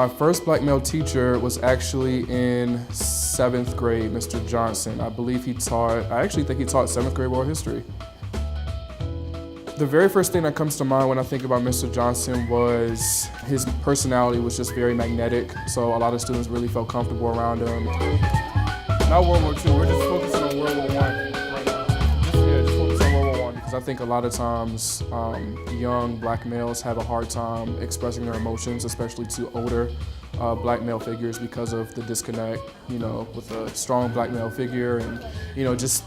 My first black male teacher was actually in 7th grade, Mr. Johnson. I actually think he taught 7th grade world history. The very first thing that comes to mind when I think about Mr. Johnson was his personality was just very magnetic, so a lot of students really felt comfortable around him. Not World War II, we're just focusing on World War I right now. Just focus on World War I, because I think a lot of times young black males have a hard time expressing their emotions, especially to older black male figures, because of the disconnect, with a strong black male figure, and just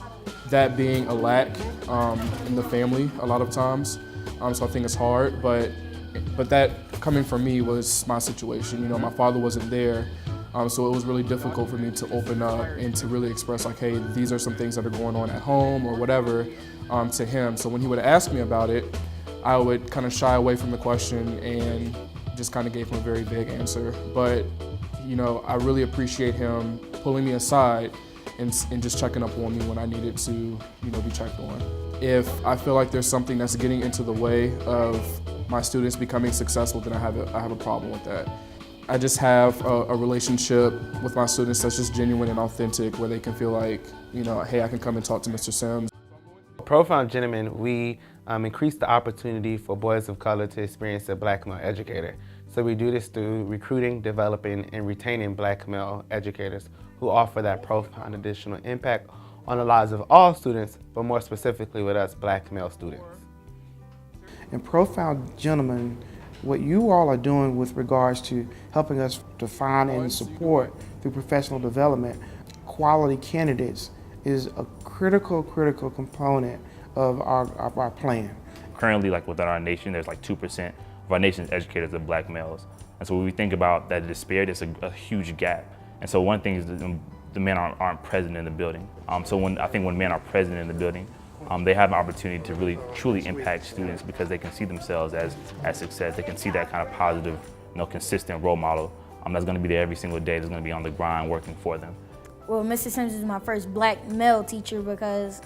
that being a lack in the family a lot of times. So I think it's hard, but that coming from me was my situation. My father wasn't there, so it was really difficult for me to open up and to really express like, hey, these are some things that are going on at home or whatever to him. So when he would ask me about it, I would kind of shy away from the question and just kind of gave him a very vague answer. But I really appreciate him pulling me aside and just checking up on me when I needed to, be checked on. If I feel like there's something that's getting into the way of my students becoming successful, then I have a problem with that. I just have a relationship with my students that's just genuine and authentic, where they can feel like, hey, I can come and talk to Mr. Sims. Profound Gentlemen, we increase the opportunity for boys of color to experience a black male educator. So we do this through recruiting, developing, and retaining black male educators who offer that profound additional impact on the lives of all students, but more specifically with us black male students. And Profound Gentlemen, what you all are doing with regards to helping us define and support through professional development quality candidates is a critical component of our plan. Currently, within our nation, there's 2% of our nation's educators are black males. And so when we think about that disparity, it's a huge gap. And so one thing is the men aren't present in the building. So when men are present in the building, they have an opportunity to really truly impact students, because they can see themselves as success. They can see that kind of positive, consistent role model that's going to be there every single day, that's going to be on the grind working for them. Well, Mr. Sims is my first black male teacher, because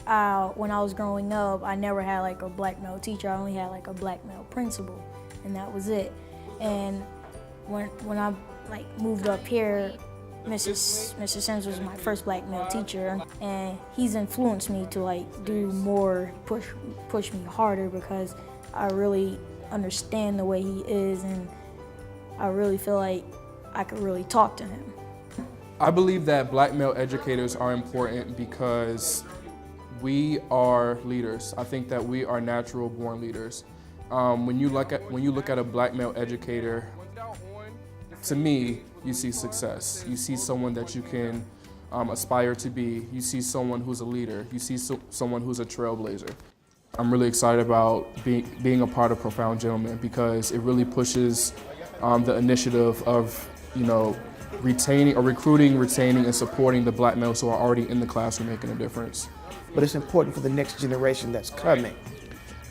when I was growing up, I never had a black male teacher. I only had a black male principal, and that was it. And when I moved up here, Mr. Sims was my first black male teacher, and he's influenced me to do more, push me harder, because I really understand the way he is, and I really feel like I could really talk to him. I believe that black male educators are important because we are leaders. I think that we are natural born leaders. When you look at a black male educator, to me, you see success. You see someone that you can aspire to be. You see someone who's a leader. You see someone who's a trailblazer. I'm really excited about being a part of Profound Gentlemen, because it really pushes the initiative of recruiting, retaining, and supporting the black males who are already in the classroom making a difference. But it's important for the next generation that's coming.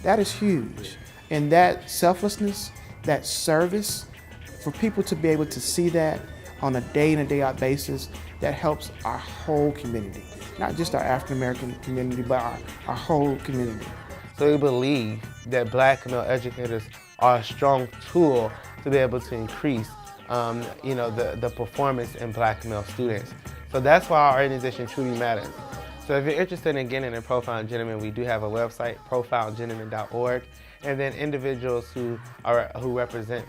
That is huge. And that selflessness, that service, for people to be able to see that on a day in and day out basis, that helps our whole community. Not just our African American community, but our whole community. So we believe that black male educators are a strong tool to be able to increase the performance in black male students. So that's why our organization truly matters. So if you're interested in getting in Profound Gentlemen, we do have a website, profoundgentlemen.org, and then individuals who are represented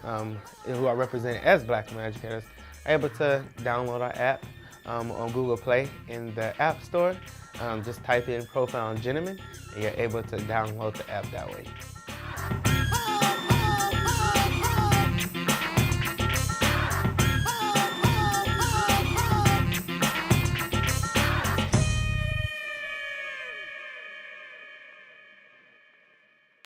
as black male educators are able to download our app on Google Play in the App Store. Just type in Profound Gentlemen, and you're able to download the app that way.